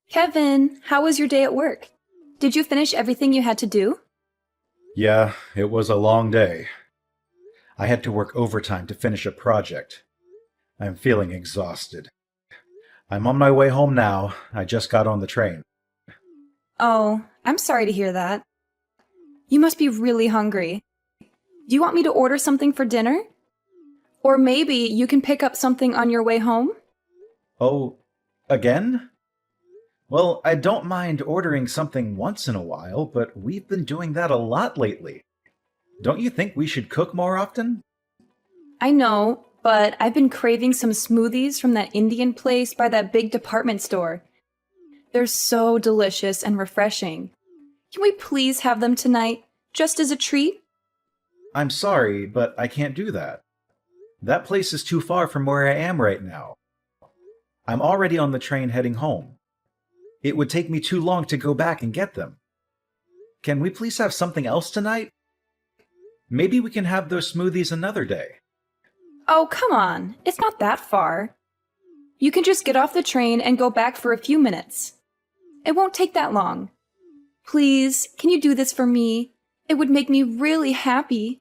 Kevin, how was your day at work? Did you finish everything you had to do? Yeah, it was a long day. I had to work overtime to finish a project. I'm feeling exhausted. I'm on my way home now. I just got on the train. Oh, I'm sorry to hear that. You must be really hungry. Do you want me to order something for dinner? Or maybe you can pick up something on your way home? Oh, again? Well, I don't mind ordering something once in a while, but we've been doing that a lot lately. Don't you think we should cook more often? I know, but I've been craving some smoothies from that Indian place by that big department store. They're so delicious and refreshing. Can we please have them tonight, just as a treat? I'm sorry, but I can't do that. That place is too far from where I am right now. I'm already on the train heading home. It would take me too long to go back and get them. Can we please have something else tonight? Maybe we can have those smoothies another day. Oh, come on. It's not that far. You can just get off the train and go back for a few minutes. It won't take that long. Please, can you do this for me? It would make me really happy.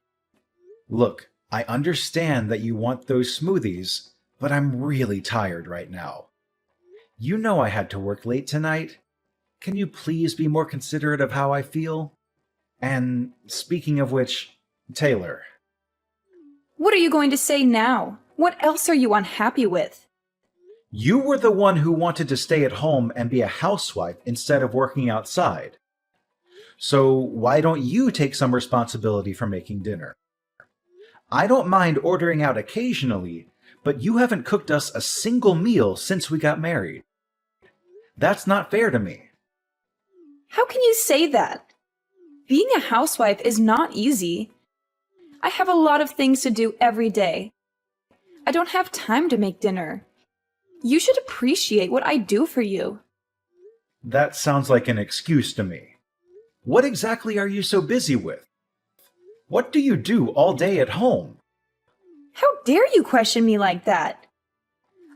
Look, I understand that you want those smoothies, but I'm really tired right now. You know I had to work late tonight. Can you please be more considerate of how I feel? And speaking of which, Taylor, What are you going to say now? What else are you unhappy with? you were the one who wanted to stay at home and be a housewife instead of working outside. So why don't you take some responsibility for making dinner? I don't mind ordering out occasionally, but you haven't cooked us a single meal since we got married. That's not fair to me. How can you say that? Being a housewife is not easy. I have a lot of things to do every day. I don't have time to make dinner. You should appreciate what I do for you. That sounds like an excuse to me. What exactly are you so busy with? What do you do all day at home? How dare you question me like that?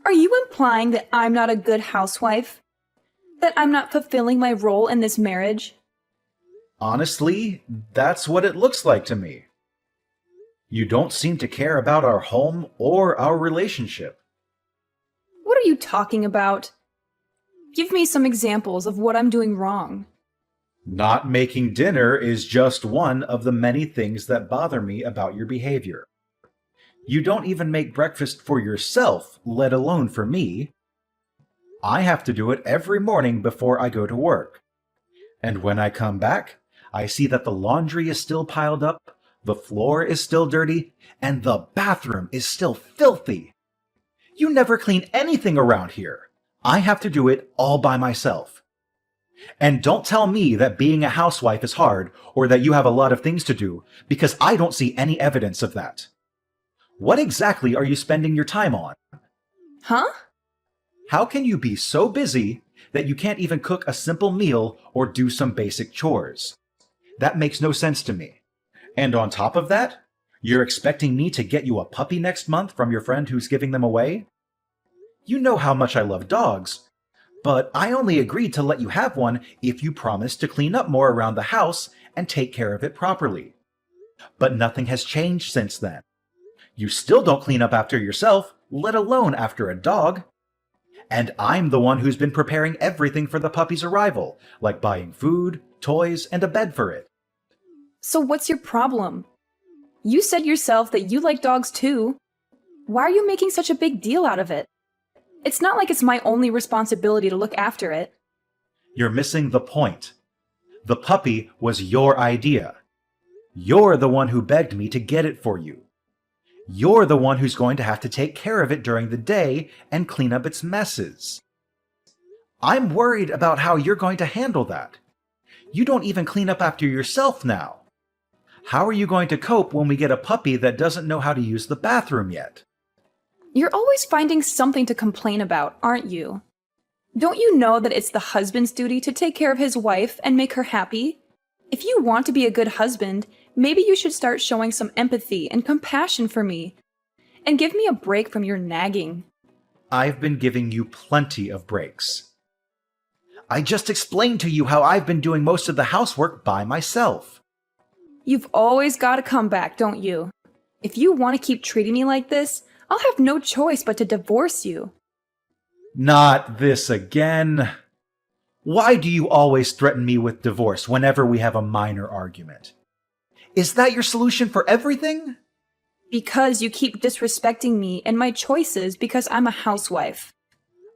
Are you implying that I'm not a good housewife? That I'm not fulfilling my role in this marriage? Honestly, that's what it looks like to me. You don't seem to care about our home or our relationship. What are you talking about? Give me some examples of what I'm doing wrong. Not making dinner is just one of the many things that bother me about your behavior. You don't even make breakfast for yourself, let alone for me. I have to do it every morning before I go to work. And when I come back, I see that the laundry is still piled up, the floor is still dirty, and the bathroom is still filthy. You never clean anything around here. I have to do it all by myself. And don't tell me that being a housewife is hard or that you have a lot of things to do, because I don't see any evidence of that. What exactly are you spending your time on? Huh? How can you be so busy that you can't even cook a simple meal or do some basic chores? That makes no sense to me. And on top of that, you're expecting me to get you a puppy next month from your friend who's giving them away? You know how much I love dogs, but I only agreed to let you have one if you promised to clean up more around the house and take care of it properly. But nothing has changed since then. You still don't clean up after yourself, let alone after a dog. And I'm the one who's been preparing everything for the puppy's arrival, like buying food, toys, and a bed for it. So what's your problem? You said yourself that you like dogs too. Why are you making such a big deal out of it? It's not like it's my only responsibility to look after it. You're missing the point. The puppy was your idea. You're the one who begged me to get it for you. You're the one who's going to have to take care of it during the day and clean up its messes. I'm worried about how you're going to handle that. You don't even clean up after yourself now. How are you going to cope when we get a puppy that doesn't know how to use the bathroom yet? You're always finding something to complain about, aren't you? Don't you know that it's the husband's duty to take care of his wife and make her happy? If you want to be a good husband, maybe you should start showing some empathy and compassion for me. And give me a break from your nagging. I've been giving you plenty of breaks. I just explained to you how I've been doing most of the housework by myself. You've always got a comeback, don't you? If you want to keep treating me like this, I'll have no choice but to divorce you. Not this again. Why do you always threaten me with divorce whenever we have a minor argument? Is that your solution for everything? Because you keep disrespecting me and my choices because I'm a housewife.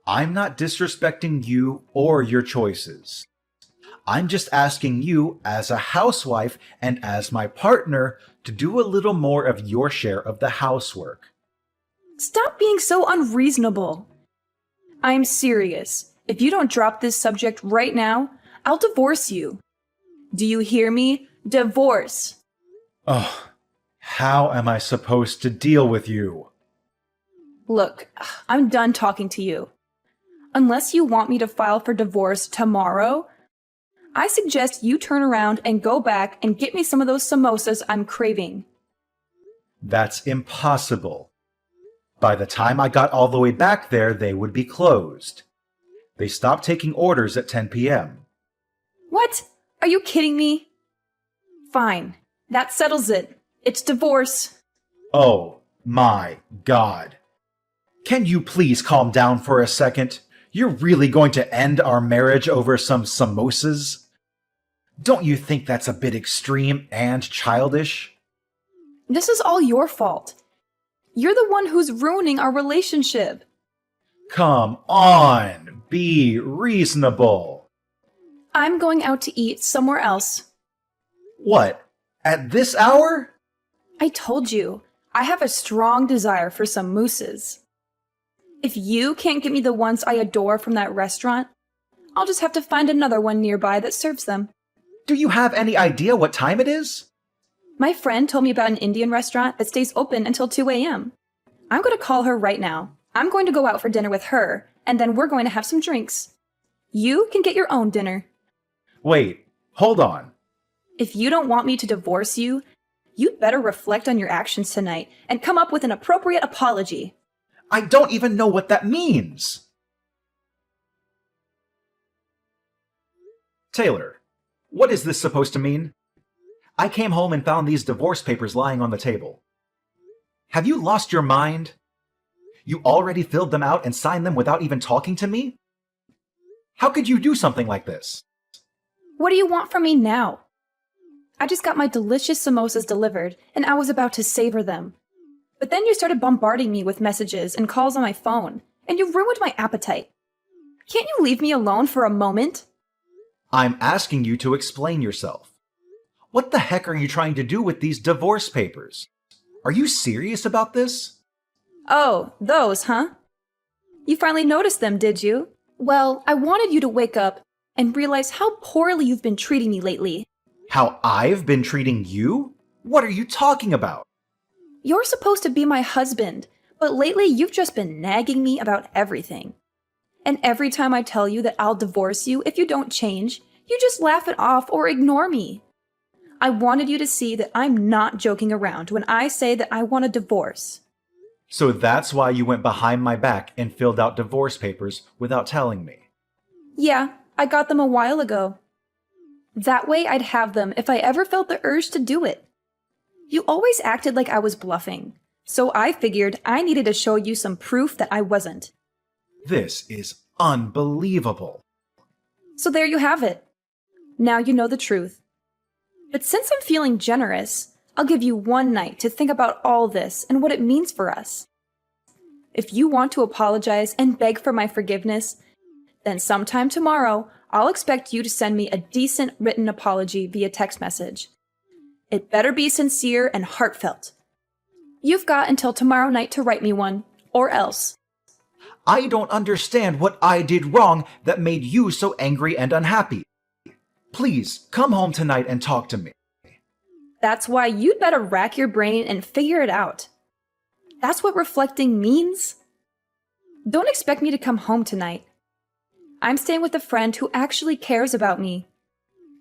I'm not disrespecting you or your choices. I'm just asking you, as a housewife and as my partner, to do a little more of your share of the housework. Stop being so unreasonable. I'm serious. If you don't drop this subject right now, I'll divorce you. Do you hear me? Divorce. Oh, how am I supposed to deal with you? Look, I'm done talking to you. Unless you want me to file for divorce tomorrow, I suggest you turn around and go back and get me some of those samosas I'm craving. That's impossible. By the time I got all the way back there, they would be closed. They stopped taking orders at 10 p.m. What? Are you kidding me? Fine. That settles it. It's divorce. Oh my God. Can you please calm down for a second? You're really going to end our marriage over some samosas? Don't you think that's a bit extreme and childish? This is all your fault. You're the one who's ruining our relationship. Come on, be reasonable. I'm going out to eat somewhere else. What? At this hour? I told you, I have a strong desire for some mousses. If you can't get me the ones I adore from that restaurant, I'll just have to find another one nearby that serves them. Do you have any idea what time it is? My friend told me about an Indian restaurant that stays open until 2 a.m. I'm going to call her right now. I'm going to go out for dinner with her, and then we're going to have some drinks. You can get your own dinner. Wait, hold on. If you don't want me to divorce you, you'd better reflect on your actions tonight and come up with an appropriate apology. I don't even know what that means. Taylor, what is this supposed to mean? I came home and found these divorce papers lying on the table. Have you lost your mind? You already filled them out and signed them without even talking to me? How could you do something like this? What do you want from me now? I just got my delicious samosas delivered, and I was about to savor them. But then you started bombarding me with messages and calls on my phone, and you ruined my appetite. Can't you leave me alone for a moment? I'm asking you to explain yourself. What the heck are you trying to do with these divorce papers? Are you serious about this? Oh, those, huh? You finally noticed them, did you? Well, I wanted you to wake up and realize how poorly you've been treating me lately. How I've been treating you? What are you talking about? You're supposed to be my husband, but lately you've just been nagging me about everything. And every time I tell you that I'll divorce you if you don't change, you just laugh it off or ignore me. I wanted you to see that I'm not joking around when I say that I want a divorce. So that's why you went behind my back and filled out divorce papers without telling me. Yeah, I got them a while ago. That way I'd have them if I ever felt the urge to do it. You always acted like I was bluffing, so I figured I needed to show you some proof that I wasn't. This is unbelievable. So there you have it. Now you know the truth. But since I'm feeling generous, I'll give you one night to think about all this and what it means for us. If you want to apologize and beg for my forgiveness, then sometime tomorrow, I'll expect you to send me a decent written apology via text message. It better be sincere and heartfelt. You've got until tomorrow night to write me one, or else. I don't understand what I did wrong that made you so angry and unhappy. Please, come home tonight and talk to me. That's why you'd better rack your brain and figure it out. That's what reflecting means. Don't expect me to come home tonight. I'm staying with a friend who actually cares about me.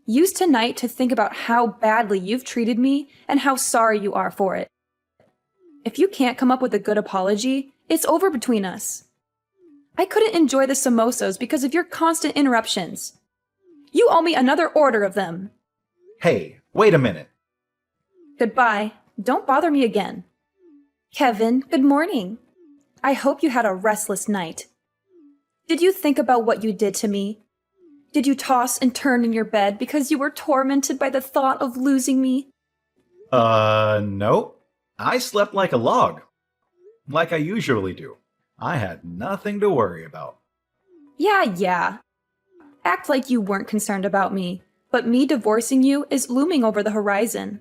Use tonight to think about how badly you've treated me and how sorry you are for it. If you can't come up with a good apology, it's over between us. I couldn't enjoy the samosas because of your constant interruptions. You owe me another order of them. Hey, wait a minute. Goodbye. Don't bother me again. Kevin, good morning. I hope you had a restless night. Did you think about what you did to me? Did you toss and turn in your bed because you were tormented by the thought of losing me? No. I slept like a log. Like I usually do. I had nothing to worry about. Yeah. Act like you weren't concerned about me, but me divorcing you is looming over the horizon.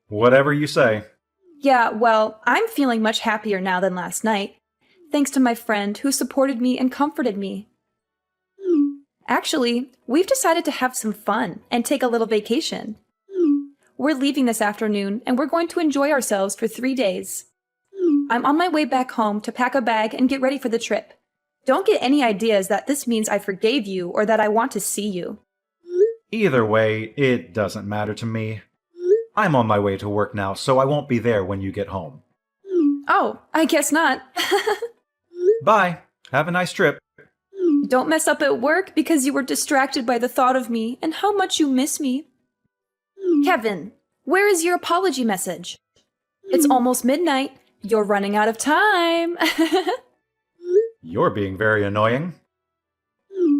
Whatever you say. Yeah, well, I'm feeling much happier now than last night, thanks to my friend who supported me and comforted me. Actually, we've decided to have some fun and take a little vacation. We're leaving this afternoon, and we're going to enjoy ourselves for 3 days. I'm on my way back home to pack a bag and get ready for the trip. Don't get any ideas that this means I forgave you or that I want to see you. Either way, it doesn't matter to me. I'm on my way to work now, so I won't be there when you get home. Oh, I guess not. Bye. Have a nice trip. Don't mess up at work because you were distracted by the thought of me and how much you miss me. Kevin, where is your apology message? It's almost midnight. You're running out of time. You're being very annoying.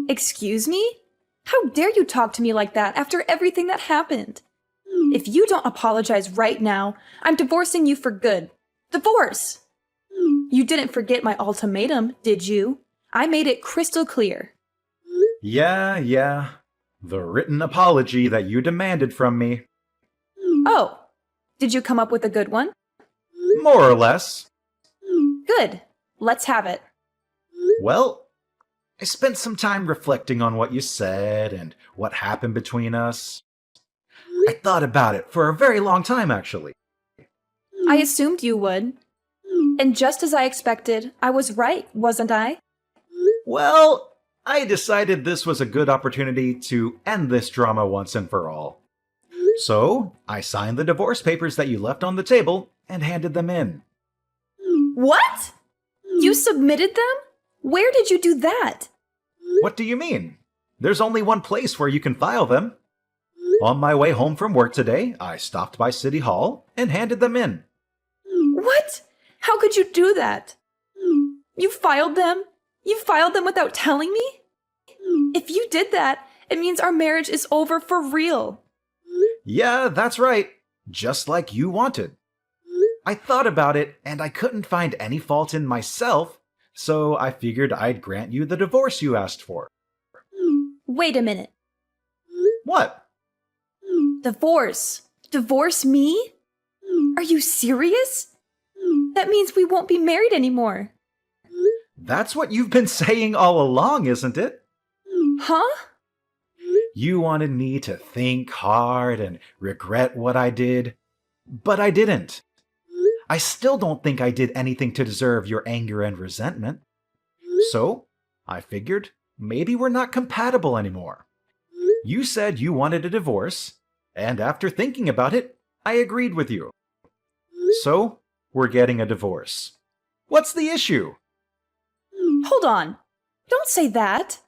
Excuse me? How dare you talk to me like that after everything that happened? If you don't apologize right now, I'm divorcing you for good. Divorce! You didn't forget my ultimatum, did you? I made it crystal clear. Yeah. The written apology that you demanded from me. Oh, did you come up with a good one? More or less. Good. Let's have it. Well, I spent some time reflecting on what you said and what happened between us. I thought about it for a very long time, actually. I assumed you would. And just as I expected, I was right, wasn't I? Well, I decided this was a good opportunity to end this drama once and for all. So, I signed the divorce papers that you left on the table and handed them in. What? You submitted them? Where did you do that? What do you mean? There's only one place where you can file them. On my way home from work today, I stopped by City Hall and handed them in. What? How could you do that? You filed them? You filed them without telling me? If you did that, it means our marriage is over for real. Yeah, that's right. Just like you wanted. I thought about it, and I couldn't find any fault in myself, so I figured I'd grant you the divorce you asked for. Wait a minute. What? Divorce? Divorce me? Are you serious? That means we won't be married anymore. That's what you've been saying all along, isn't it? Huh? You wanted me to think hard and regret what I did, but I didn't. I still don't think I did anything to deserve your anger and resentment. So, I figured maybe we're not compatible anymore. You said you wanted a divorce, and after thinking about it, I agreed with you. So, we're getting a divorce. What's the issue? Hold on. Don't say that.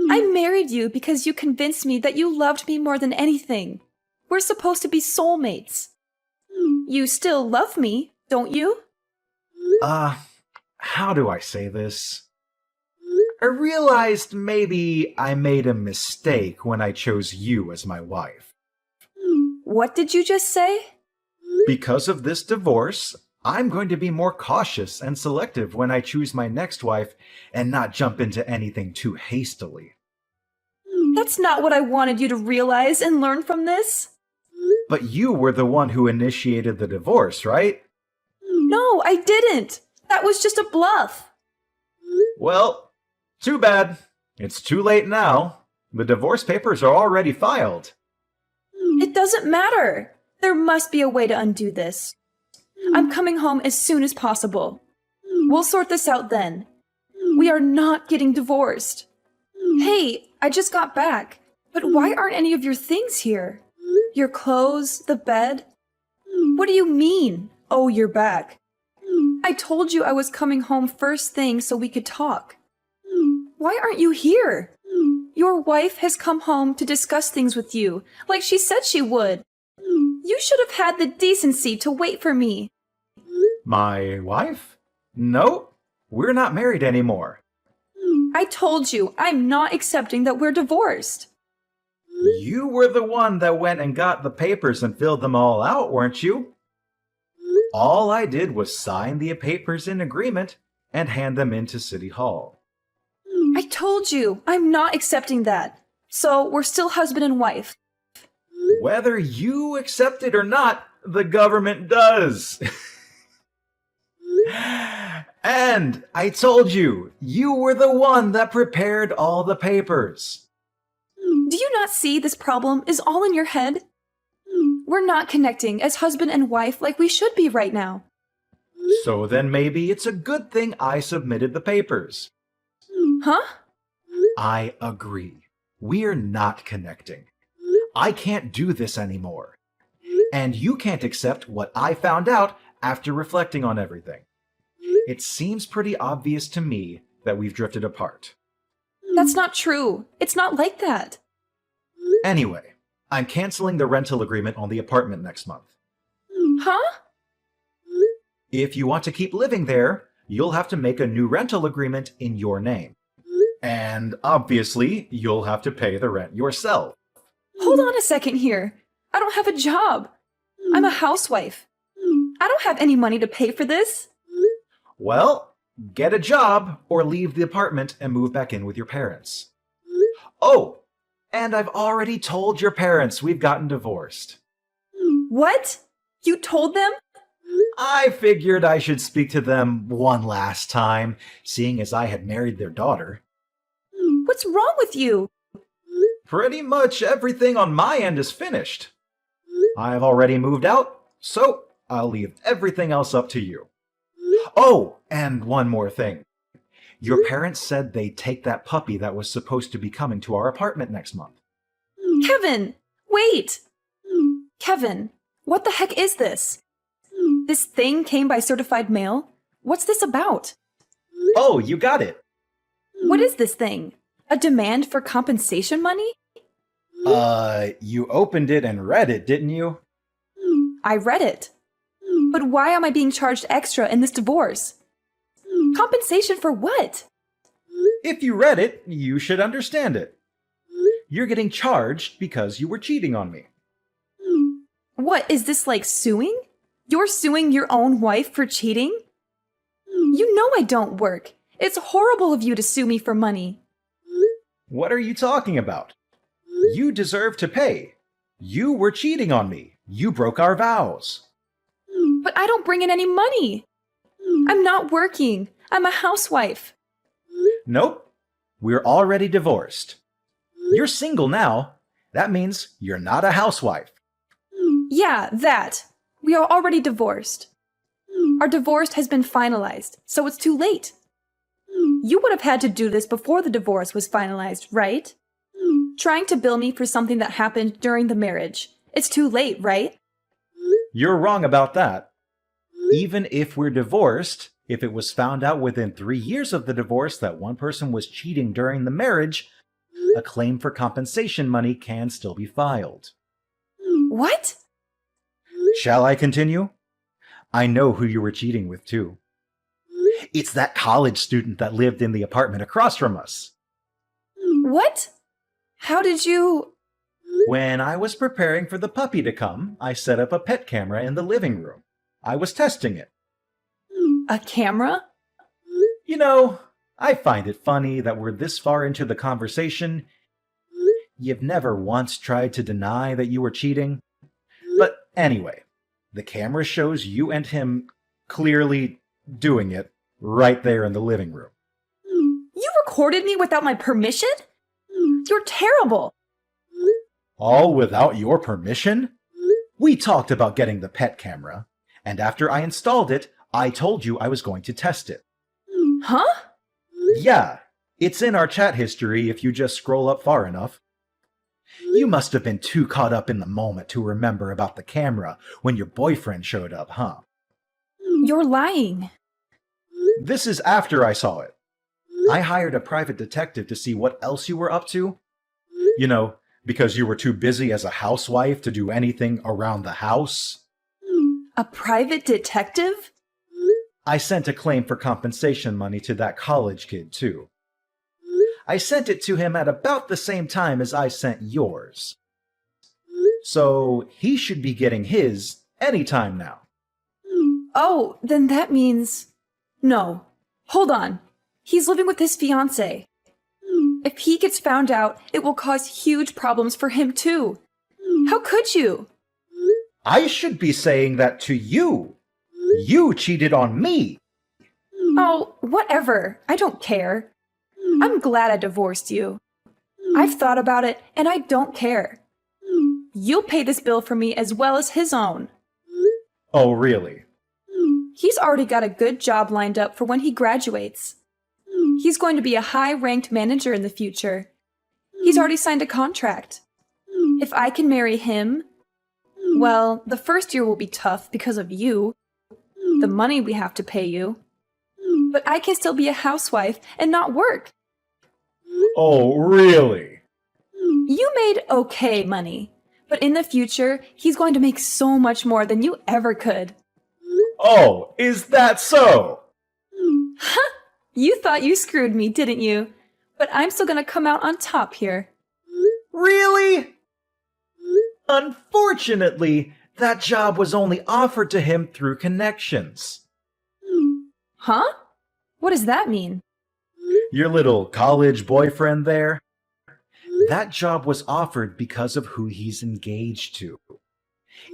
I married you because you convinced me that you loved me more than anything. We're supposed to be soulmates. You still love me, don't you? How do I say this? I realized maybe I made a mistake when I chose you as my wife. What did you just say? Because of this divorce, I'm going to be more cautious and selective when I choose my next wife and not jump into anything too hastily. That's not what I wanted you to realize and learn from this. But you were the one who initiated the divorce, right? No, I didn't. That was just a bluff. Well, too bad. It's too late now. The divorce papers are already filed. It doesn't matter. There must be a way to undo this. I'm coming home as soon as possible. We'll sort this out then. We are not getting divorced. Hey, I just got back. But why aren't any of your things here? Your clothes, the bed? What do you mean, oh, you're back? I told you I was coming home first thing so we could talk. Why aren't you here? Your wife has come home to discuss things with you, like she said she would. You should have had the decency to wait for me. My wife? No, we're not married anymore. I told you, I'm not accepting that we're divorced. You were the one that went and got the papers and filled them all out, weren't you? All I did was sign the papers in agreement and hand them into City Hall. I told you, I'm not accepting that. So we're still husband and wife. Whether you accept it or not, the government does. And I told you, you were the one that prepared all the papers. Do you not see this problem is all in your head? We're not connecting as husband and wife like we should be right now. So then maybe it's a good thing I submitted the papers. Huh? I agree. We're not connecting. I can't do this anymore. And you can't accept what I found out after reflecting on everything. It seems pretty obvious to me that we've drifted apart. That's not true. It's not like that. Anyway, I'm canceling the rental agreement on the apartment next month. Huh? If you want to keep living there, you'll have to make a new rental agreement in your name. And obviously, you'll have to pay the rent yourself. Hold on a second here. I don't have a job. I'm a housewife. I don't have any money to pay for this. Well, get a job or leave the apartment and move back in with your parents. Oh, and I've already told your parents we've gotten divorced. What? You told them? I figured I should speak to them one last time, seeing as I had married their daughter. What's wrong with you? Pretty much everything on my end is finished. I've already moved out, so I'll leave everything else up to you. Oh, and one more thing. Your parents said they'd take that puppy that was supposed to be coming to our apartment next month. Kevin, wait! Kevin, what the heck is this? This thing came by certified mail? What's this about? Oh, you got it. What is this thing? A demand for compensation money? You opened it and read it, didn't you? I read it. But why am I being charged extra in this divorce? Compensation for what? If you read it, you should understand it. You're getting charged because you were cheating on me. What, is this like suing? You're suing your own wife for cheating? You know I don't work. It's horrible of you to sue me for money. What are you talking about? You deserve to pay. You were cheating on me. You broke our vows. But I don't bring in any money. I'm not working. I'm a housewife. Nope. We're already divorced. You're single now. That means you're not a housewife. Yeah, that. We are already divorced. Our divorce has been finalized, so it's too late. You would have had to do this before the divorce was finalized, right? Trying to bill me for something that happened during the marriage. It's too late, right? You're wrong about that. Even if we're divorced, if it was found out within 3 years of the divorce that one person was cheating during the marriage, a claim for compensation money can still be filed. What? Shall I continue? I know who you were cheating with, too. It's that college student that lived in the apartment across from us. What? How did you... When I was preparing for the puppy to come, I set up a pet camera in the living room. I was testing it. A camera? You know, I find it funny that we're this far into the conversation. You've never once tried to deny that you were cheating. But anyway, the camera shows you and him clearly doing it right there in the living room. You recorded me without my permission? You're terrible. All without your permission? We talked about getting the pet camera, and after I installed it, I told you I was going to test it. Huh? Yeah, it's in our chat history if you just scroll up far enough. You must have been too caught up in the moment to remember about the camera when your boyfriend showed up, huh? You're lying. This is after I saw it. I hired a private detective to see what else you were up to. You know, because you were too busy as a housewife to do anything around the house. A private detective? I sent a claim for compensation money to that college kid, too. I sent it to him at about the same time as I sent yours. So he should be getting his anytime now. Oh, then that means... No. Hold on. He's living with his fiancée. If he gets found out, it will cause huge problems for him too. How could you? I should be saying that to you. You cheated on me. Oh, whatever. I don't care. I'm glad I divorced you. I've thought about it, and I don't care. You'll pay this bill for me as well as his own. Oh, really? He's already got a good job lined up for when he graduates. He's going to be a high-ranked manager in the future. He's already signed a contract. If I can marry him, well, the first year will be tough because of you, the money we have to pay you. But I can still be a housewife and not work. Oh, really? You made okay money, but in the future, he's going to make so much more than you ever could. Oh, is that so? Ha! You thought you screwed me, didn't you? But I'm still gonna come out on top here. Really? Unfortunately, that job was only offered to him through connections. Huh? What does that mean? Your little college boyfriend there? That job was offered because of who he's engaged to.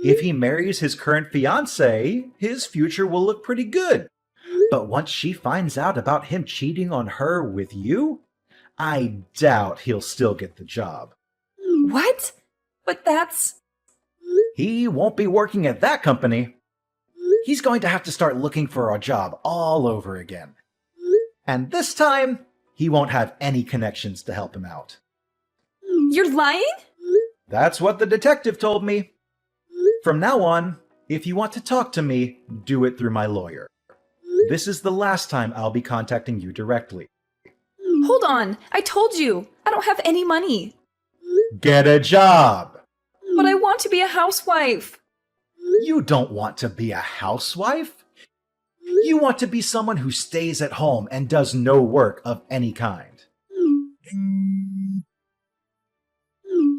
If he marries his current fiancée, his future will look pretty good. But once she finds out about him cheating on her with you, I doubt he'll still get the job. What? But that's... He won't be working at that company. He's going to have to start looking for a job all over again. And this time, he won't have any connections to help him out. You're lying? That's what the detective told me. From now on, if you want to talk to me, do it through my lawyer. This is the last time I'll be contacting you directly. Hold on, I told you, I don't have any money. Get a job! But I want to be a housewife. You don't want to be a housewife? You want to be someone who stays at home and does no work of any kind.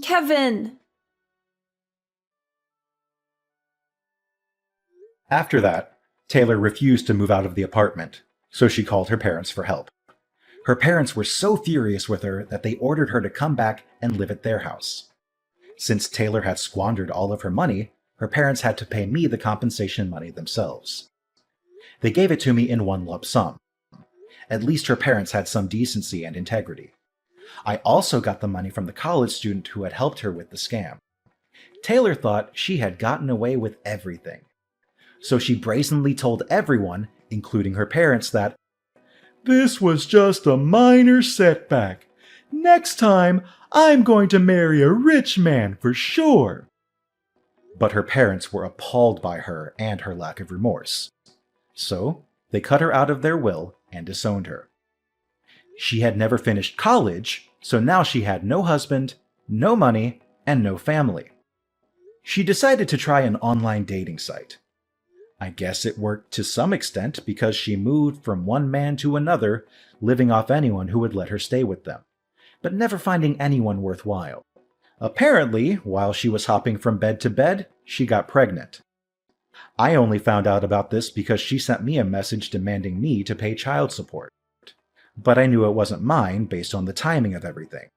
Kevin! After that, Taylor refused to move out of the apartment, so she called her parents for help. Her parents were so furious with her that they ordered her to come back and live at their house. Since Taylor had squandered all of her money, her parents had to pay me the compensation money themselves. They gave it to me in one lump sum. At least her parents had some decency and integrity. I also got the money from the college student who had helped her with the scam. Taylor thought she had gotten away with everything. So she brazenly told everyone, including her parents, that this was just a minor setback. Next time, I'm going to marry a rich man for sure. But her parents were appalled by her and her lack of remorse. So they cut her out of their will and disowned her. She had never finished college, so now she had no husband, no money, and no family. She decided to try an online dating site. I guess it worked to some extent because she moved from one man to another, living off anyone who would let her stay with them, but never finding anyone worthwhile. Apparently, while she was hopping from bed to bed, she got pregnant. I only found out about this because she sent me a message demanding me to pay child support. But I knew it wasn't mine based on the timing of everything.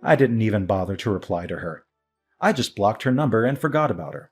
I didn't even bother to reply to her. I just blocked her number and forgot about her.